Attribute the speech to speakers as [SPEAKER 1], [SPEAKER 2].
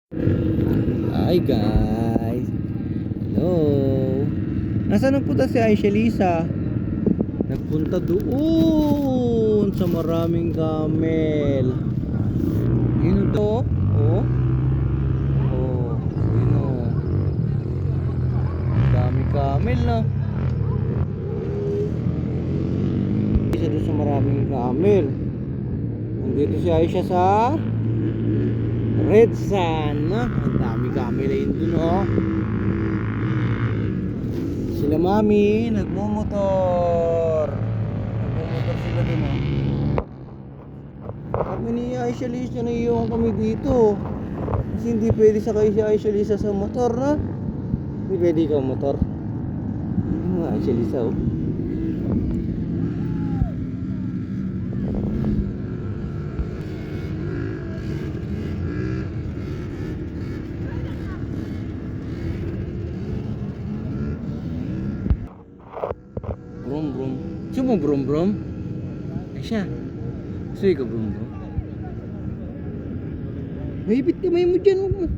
[SPEAKER 1] Hi guys. Hello. Nasaan nagpunta si Aisha Lisa? Nagpunta doon sa maraming camel. Yun to. Oh. Oh. Yun oh. Dami camel na. Isa doon sa maraming camel. Nandito si Aisha sa Red Sun. Ang dami camel ayun dun oh. Sila mami nagmumotor. Nagmumotor sila dun oh. Kami ni Aisha Lisa na iyon kami dito. Kasi hindi pwede sakay si Aisha Lisa sa motor na. Hindi pwede ikaw motor. Ano nga Aisha Lisa oh. Brum brum. Gusto mo brum brum? Aisha. Gusto ka brum brum? Mahipit kamay mo dyan.